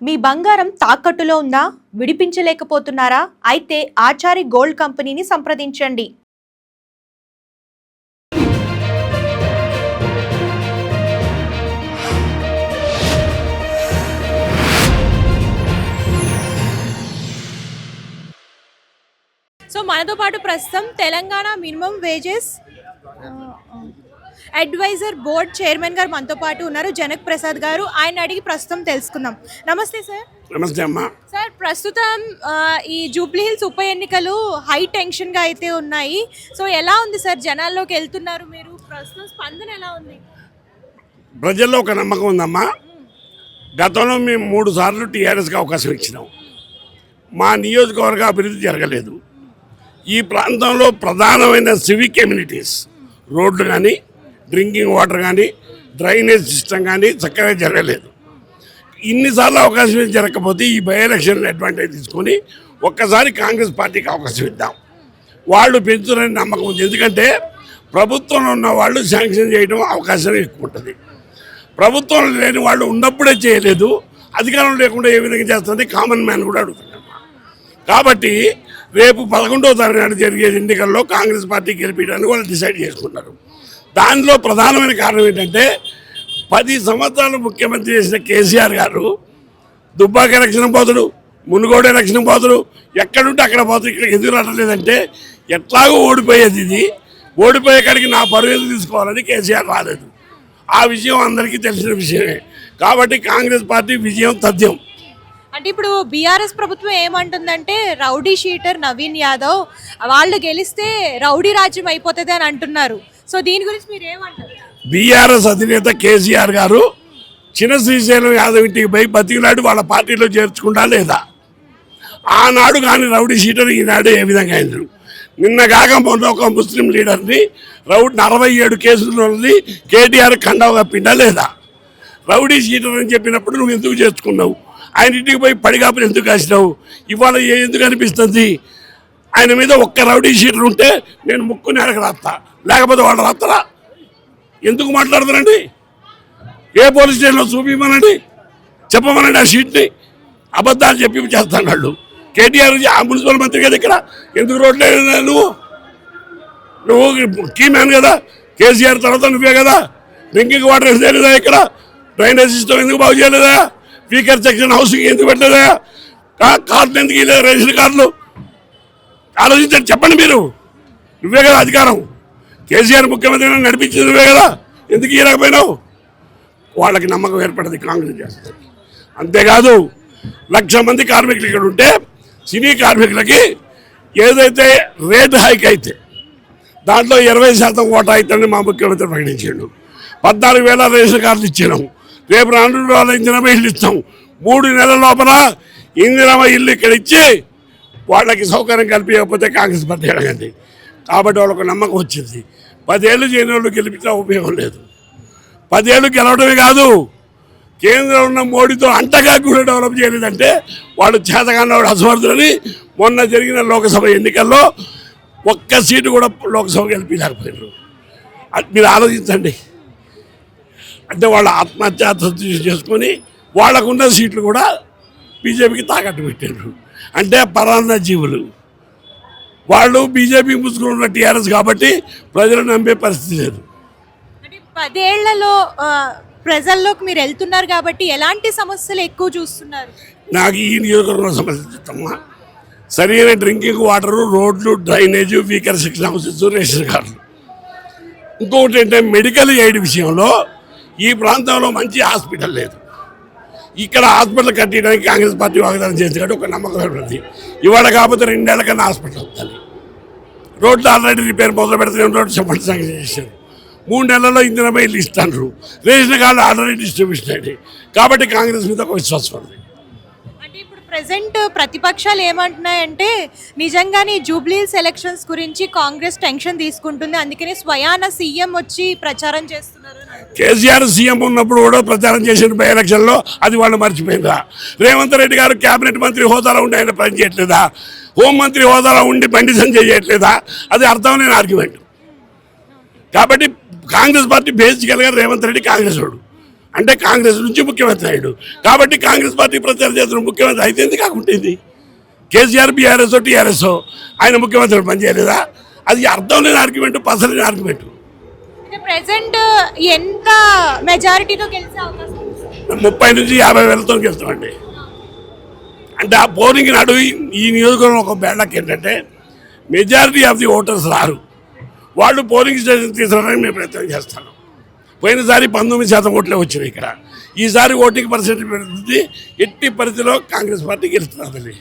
మీ బంగారం తాకట్టులో ఉందా? విడిపించలేకపోతున్నారా? అయితే ఆచారి గోల్డ్ కంపెనీని సంప్రదించండి. సో మనతో పాటు ప్రస్తుతం Telangana minimum wages advisor board chairman గారు మనతో పాటు ఉన్నారు, జనక్ ప్రసాద్ గారు. ఆయన అడిగి ప్రస్తుతం తెలుసుకుందాం. నమస్తే సార్. నమస్తే అమ్మా. సార్, ప్రస్తుతం ఈ జూబ్లీ హిల్స్ ఉప ఎన్నికలు హై టెన్షన్గా అయితే ఉన్నాయి. సో ఎలా ఉంది సార్? జనాల్లోకి వెళ్తున్నారు మీరు, ప్రస్తుతం స్పందన ఎలా ఉంది? ప్రజల్లో ఒక నమ్మకం ఉందమ్మా. గతంలో మేము 3 సార్లు టీఆర్ఎస్కి అవకాశం ఇచ్చినాం. మా నియోజకవర్గ అభివృద్ధి జరగలేదు. ఈ ప్రాంతంలో ప్రధానమైన సివిక్ కమ్యూనిటీస్, రోడ్లు కానీ, డ్రింకింగ్ వాటర్ కానీ, డ్రైనేజ్ సిస్టమ్ కానీ చక్కగా జరగలేదు. ఇన్నిసార్లు అవకాశం జరగకపోతే ఈ బై ఎలక్షన్ అడ్వాంటేజ్ తీసుకొని ఒక్కసారి కాంగ్రెస్ పార్టీకి అవకాశం ఇద్దాం. వాళ్ళు పెంచుతారని నమ్మకం ఉంది. ఎందుకంటే ప్రభుత్వంలో ఉన్న వాళ్ళు శాంక్షన్ చేయడం అవకాశం ఎక్కువ ఉంటుంది. ప్రభుత్వం లేని వాళ్ళు ఉన్నప్పుడే చేయలేదు, అధికారం లేకుండా ఏ విధంగా చేస్తుంది కామన్ మ్యాన్ కూడా అడుగుతున్నాం. కాబట్టి రేపు 11వ తారీఖు నాడు జరిగే ఎన్నికల్లో కాంగ్రెస్ పార్టీ గెలిపించడానికి వాళ్ళు డిసైడ్ చేసుకున్నారు. దానిలో ప్రధానమైన కారణం ఏంటంటే 10 సంవత్సరాలు ముఖ్యమంత్రి చేసిన కేసీఆర్ గారు దుబ్బాక ఎలక్షన్ పోతుడు, మునుగోడు ఎలక్షన్ పోతుడు, ఎక్కడుంటే అక్కడ పోతుడు. ఇక్కడ ఎందుకు రావట్లేదంటే ఎట్లాగో ఓడిపోయేది, ఇది ఓడిపోయే కాడికి నా పరువు తీసుకోవాలని కేసీఆర్ రాలేదు. ఆ విషయం అందరికీ తెలిసిన విషయమే. కాబట్టి కాంగ్రెస్ పార్టీ విజయం తథ్యం. అంటే ఇప్పుడు బీఆర్ఎస్ ప్రభుత్వం ఏమంటుందంటే రౌడీ షీటర్ నవీన్ యాదవ్ వాళ్ళు గెలిస్తే రౌడీ రాజ్యం అయిపోతుంది అని అంటున్నారు. సో దీని గురించి మీరు ఏమంటారు? బీఆర్ఎస్ అధినేత కేసీఆర్ గారు చిన్న శ్రీశైలం యాదవ్ ఇంటికి పోయి బతికినాడు వాళ్ళ పార్టీలో చేర్చుకుంటా లేదా? ఆనాడు కానీ రౌడీ షీటర్ ఈనాడు ఏ విధంగా అయినారు? నిన్న కాక మొన్న ఒక ముస్లిం లీడర్ని 67 కేసులని కేటీఆర్ ఖండావు కప్పిండా లేదా? రౌడీ షీటర్ అని చెప్పినప్పుడు నువ్వు ఎందుకు చేర్చుకున్నావు? ఆయన ఇంటికి పోయి పడిగాపులు ఎందుకు కాసినావు? ఇవాళ ఎందుకు అనిపిస్తుంది? ఆయన మీద ఒక్క రౌడీ షీటర్ ఉంటే నేను ముక్కుని అడగ రాస్తా, లేకపోతే వాళ్ళు రాస్తారా? ఎందుకు మాట్లాడుతారండి? ఏ పోలీస్ స్టేషన్లో చూపిమనండి, చెప్పమనండి. ఆ షీట్ని అబద్ధాలు చెప్పి చేస్తాను వాళ్ళు. కేటీఆర్ ఆ మున్సిపల్ మంత్రి కదా, ఇక్కడ ఎందుకు రోడ్లే? నువ్వు కీ మ్యాన్ కదా, కేసీఆర్ తర్వాత నువ్వే కదా. డ్రింకింగ్ వాటర్ ఎందుకు లేదా? ఇక్కడ డ్రైనేజ్ సిస్టమ్ ఎందుకు బాగు చేయలేదా? వీకర్ సెక్షన్ హౌసింగ్ ఎందుకు పెట్టలేదా? కార్డులు ఎందుకు ఇవ్వలేదు? రేషన్ కార్డులు ఆలోచించండి, చెప్పండి. మీరు నువ్వే కదా అధికారం, కేసీఆర్ ముఖ్యమంత్రి నడిపించింది నువ్వే కదా, ఎందుకు ఇవ్వలేకపోయినావు? వాళ్ళకి నమ్మకం ఏర్పడింది కాంగ్రెస్ చేస్తుంది. అంతేకాదు 1,00,000 మంది కార్మికులు ఇక్కడ ఉంటే సినీ కార్మికులకి ఏదైతే రేట్ హైక్ అయితే దాంట్లో 20% ఓటా అవుతుందని మా ముఖ్యమంత్రి ప్రకటించాడు. 14,000 రేషన్ కార్డులు ఇచ్చినాం. రేపు 2 ఇందిరమ్మ ఇల్లు ఇస్తాం. 3 నెలల లోపల ఇందిరమ్మ ఇల్లు ఇక్కడ ఇచ్చి వాళ్ళకి సౌకర్యం కల్పించకపోతే కాంగ్రెస్ పార్టీ అడగండి. కాబట్టి వాళ్ళకు నమ్మకం వచ్చింది. 10 ఏళ్ళు చేయని వాళ్ళు గెలిపించే ఉపయోగం లేదు. 10 ఏళ్ళు గెలవడమే కాదు, కేంద్రంలో ఉన్న మోడీతో అంటగా కూడా డెవలప్ చేయలేదంటే వాళ్ళు చేతగానవాడు అసమర్థులని మొన్న జరిగిన లోక్సభ ఎన్నికల్లో ఒక్క సీటు కూడా లోక్సభ గెలిపించలేకపోయినారు. మీరు ఆలోచించండి. అంటే వాళ్ళ ఆత్మహత్య చేసుకొని వాళ్ళకున్న సీట్లు కూడా బీజేపీకి తాకట్టు పెట్టారు. అంటే పరాన్న జీవులు వాళ్ళు బీజేపీ ముసుగున్న టీఆర్ఎస్ కాబట్టి ప్రజలు నమ్మే పరిస్థితి లేదు. 10 ఏళ్లలో ప్రజల్లోకి మీరు వెళ్తున్నారు కాబట్టి ఎలాంటి సమస్యలు ఎక్కువ చూస్తున్నారు? నాకు ఈ నియోజకవర్గంలో సమస్య చెప్తామా, సరైన డ్రింకింగ్ వాటరు, రోడ్లు, drainage, weaker section houses, ration కార్డులు. ఇంకొకటి ఏంటంటే మెడికల్ ఎయిడ్ విషయంలో ఈ ప్రాంతంలో మంచి హాస్పిటల్ లేదు. ఇక్కడ హాస్పిటల్ కట్టడానికి కాంగ్రెస్ పార్టీ వాగ్దానం చేసి కాబట్టి ఒక నమ్మకం ఏర్పడింది. ఇవాళ కాకపోతే 2 ఏళ్ల కన్నా హాస్పిటల్ అవుతుంది. రోడ్లు ఆల్రెడీ రిపేర్ మొదలు పెడితే రోడ్డు చెప్పండి శాంక్షన్ చేశారు. 3 నెలల్లో ఇందిరమ్మ ఇల్లు ఇస్తాను. రేషన్ కార్డు ఆల్రెడీ డిస్ట్రిబ్యూషన్ అయ్యింది. కాబట్టి కాంగ్రెస్ మీద ఒక విశ్వాసం ఉంది. అంటే ఇప్పుడు ప్రెసెంట్ ప్రతిపక్షాలు ఏమంటున్నాయంటే నిజంగానే జూబ్లీ హిల్స్ ఎలక్షన్స్ గురించి కాంగ్రెస్ టెన్షన్ తీసుకుంటుంది, అందుకని స్వయాన సీఎం వచ్చి ప్రచారం చేస్తున్నారు. కేసీఆర్ సీఎం ఉన్నప్పుడు కూడా ప్రచారం చేసిన బై ఎలక్షన్లో అది వాళ్ళు మర్చిపోయిందా? రేవంత్ రెడ్డి గారు క్యాబినెట్ మంత్రి హోదాలో ఉండి ఆయన పని చేయట్లేదా? హోంమంత్రి హోదాలో ఉండి బండి సంజయ్ చేయట్లేదా? అది అర్థం లేని ఆర్గ్యుమెంట్. కాబట్టి కాంగ్రెస్ పార్టీ బేసికల్గా రేవంత్ రెడ్డి కాంగ్రెస్ వాడు, అంటే కాంగ్రెస్ నుంచి ముఖ్యమంత్రి అయ్యాడు కాబట్టి కాంగ్రెస్ పార్టీ ప్రచారం చేస్తున్న ముఖ్యమంత్రి అయితే కాకుంటుంది. కేసీఆర్ బీఆర్ఎస్ టీఆర్ఎస్ ఆయన ముఖ్యమంత్రి పనిచేయలేదా? అది అర్థం లేని ఆర్గ్యుమెంట్, పసలేని ఆర్గ్యుమెంట్. ప్రెసెంట్ ఎంత మెజారిటీతో గెలిచే అవకాశం ఉంది? 30 నుంచి 50 వేలతో గెలుస్తామండి. అంటే ఆ పోలింగ్ నాడు ఈ నియోజకవర్గంలో ఒక బ్యాడ్ ఏంటంటే మెజారిటీ ఆఫ్ ది ఓటర్స్ రారు. వాళ్ళు పోలింగ్ స్టేషన్ తీసుకురావడానికి మేము ప్రయత్నం చేస్తాను. పోయినసారి 19% ఓట్లే వచ్చినాయి ఇక్కడ. ఈసారి ఓటింగ్ పర్సెంటేజ్ పెడుతుంది. ఎట్టి పరిధిలో కాంగ్రెస్ పార్టీ గెలుస్తుంది.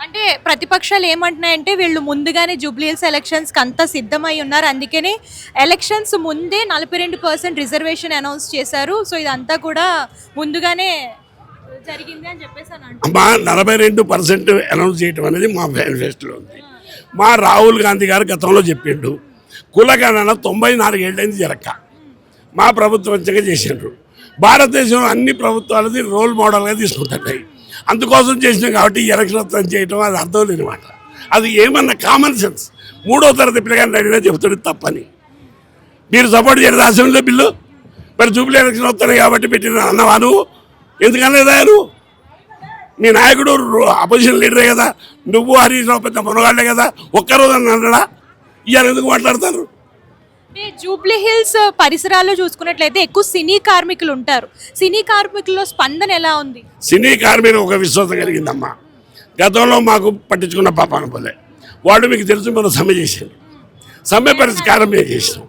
అంటే ప్రతిపక్షాలు ఏమంటున్నాయంటే వీళ్ళు ముందుగానే జూబ్లీహిల్స్ ఎలక్షన్స్కి అంతా సిద్ధమై ఉన్నారు, అందుకనే ఎలక్షన్స్ ముందే 42% రిజర్వేషన్ అనౌన్స్ చేశారు. సో ఇదంతా కూడా ముందుగానే జరిగింది అని చెప్పేసి మా 42% అనౌన్స్ చేయడం అనేది మా మేనిఫెస్టోలో ఉంది. మా రాహుల్ గాంధీ గారు గతంలో చెప్పిండు కులగణన 94 ఏళ్ళైంది జరక్క. మా ప్రభుత్వం చేసిండ్రు. భారతదేశంలో అన్ని ప్రభుత్వాలది రోల్ మోడల్గా తీసుకుంటున్నాయి. అందుకోసం చేసినాం కాబట్టి ఎలక్షన్ చేయటం అది అర్థం లేనిమాట. అది ఏమన్నా కామన్ సెన్స్. 3వ తరగతి పిల్లగాని అడిగినా చెబుతాడు తప్పని. మీరు సపోర్ట్ చేయలేదు అసెంబ్లీలో బిల్లు, మరి జూబ్లీ ఎలక్షన్ వస్తున్నాయి కాబట్టి పెట్టిన అన్నవా నువ్వు? ఎందుకనలేదా నువ్వు? మీ నాయకుడు అపోజిషన్ లీడరే కదా, నువ్వు హరీష్ రావు పెద్ద మనగాళ్ళే కదా, ఒక్కరోజు అన్నాడా? ఇవాళ ఎందుకు మాట్లాడతారు? జూబ్లీ హిల్స్ పరిసరాల్లో చూసుకున్నట్లయితే ఎక్కువ సినీ కార్మికులు ఉంటారు. సినీ కార్మికుల్లో స్పందన ఎలా ఉంది? సినీ కార్మికులు ఒక విశ్వాసం కలిగిందమ్మా. గతంలో మాకు పట్టించుకున్న పాపాను పోలే. వాడు మీకు తెలుసు మనం సమ్మె చేశాడు. సమ్మె పరిష్కారం మేము చేసినాం.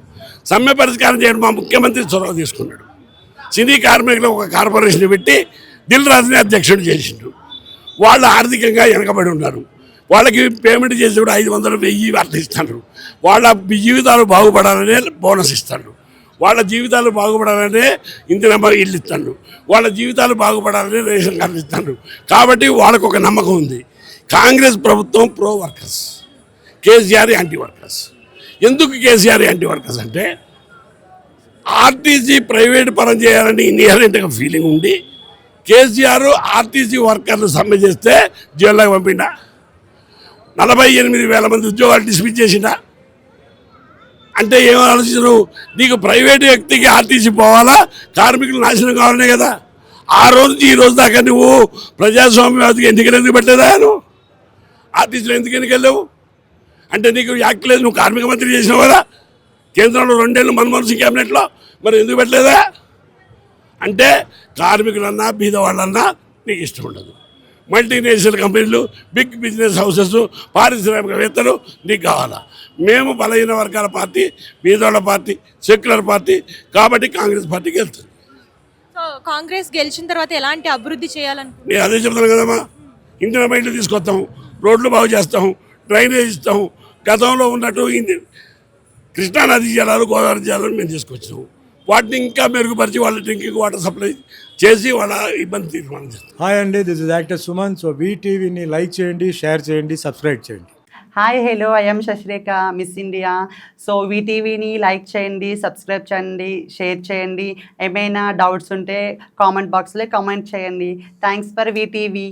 సమ్మె పరిష్కారం చేయడం మా ముఖ్యమంత్రి చొరవ తీసుకున్నాడు. సినీ కార్మికులు ఒక కార్పొరేషన్ పెట్టి దిల్ రాజుని అధ్యక్షుడు చేసిండు. వాళ్ళు ఆర్థికంగా వెనకబడి ఉన్నారు. వాళ్ళకి పేమెంట్ చేసి కూడా 500, 1000 అట్లా ఇస్తాడు. వాళ్ళ జీవితాలు బాగుపడాలనే బోనస్ ఇస్తాడు. వాళ్ళ జీవితాలు బాగుపడాలనే ఇంటి ఇల్లు ఇస్తాడు. వాళ్ళ జీవితాలు బాగుపడాలనే రేషన్ కార్డు ఇస్తాడు. కాబట్టి వాళ్ళకు ఒక నమ్మకం ఉంది. కాంగ్రెస్ ప్రభుత్వం pro workers, KCR anti workers. ఎందుకు కేసీఆర్ యాంటీ వర్కర్స్ అంటే ఆర్టీసీ ప్రైవేట్ పరం చేయాలని ఇన్హెరెంట్గా ఫీలింగ్ ఉండి కేసీఆర్ ఆర్టీసీ వర్కర్లు సమ్మె చేస్తే జైల్లోకి పంపిండా. 48,000 మంది ఉద్యోగాలు డిస్మిస్ చేసిండా. అంటే ఏమో ఆలోచించరు, నీకు ప్రైవేటు వ్యక్తికి ఆర్టీసీ పోవాలా, కార్మికులు నాశనం కావాలనే కదా. ఆ రోజు ఈ రోజు దాకా నువ్వు ప్రజాస్వామ్యవాదికి ఎన్నికలు ఎందుకు పెట్టలేదా? నువ్వు ఆర్టీసీలో ఎందుకు ఎన్నికెళ్ళావు అంటే నీకు యాక్ట్ లేదు. నువ్వు కార్మిక మంత్రి చేసినావు కదా కేంద్రంలో 2 ఏళ్ళు మన్మోహన్ సింగ్ క్యాబినెట్లో, మరి ఎందుకు పెట్టలేదా? అంటే కార్మికులన్నా బీదవాళ్ళన్నా నీకు ఇష్టం ఉండదు. మల్టీనేషనల్ కంపెనీలు, బిగ్ బిజినెస్ హౌసెస్, పారిశ్రామికవేత్తలు నీకు కావాలా. మేము బలహీన వర్గాల పార్టీ, బీదవాళ్ళ పార్టీ, సెక్యులర్ పార్టీ కాబట్టి కాంగ్రెస్ పార్టీకి వెళ్తుంది. సో కాంగ్రెస్ గెలిచిన తర్వాత ఎలాంటి అభివృద్ధి చేయాలనుకుంటున్నారు? నేను అదే చెప్తాను కదమ్మా. ఇంటిన బయట తీసుకొస్తాం, రోడ్లు బాగు చేస్తాం, డ్రైనేజ్ ఇస్తాం. గతంలో ఉన్నట్టు కృష్ణానది జలాలు, గోదావరి జలాలు మేము తీసుకొచ్చాము. వాటిని ఇంకా మెరుగుపరిచి వాళ్ళ డ్రింకింగ్ వాటర్ సప్లై చేసి వాళ్ళ ఇబ్బంది తీర్మానం చేస్తాం. హాయ్ అండి, this is actor Suman. So వీటీవీని లైక్ చేయండి, షేర్ చేయండి, సబ్స్క్రైబ్ చేయండి. Hi hello, I'm Sasirekha, Miss India. So వీటీవీని లైక్ చేయండి, సబ్స్క్రైబ్ చేయండి, షేర్ చేయండి. ఏమైనా డౌట్స్ ఉంటే కామెంట్ బాక్స్లో కామెంట్ చేయండి. Thanks for VTV.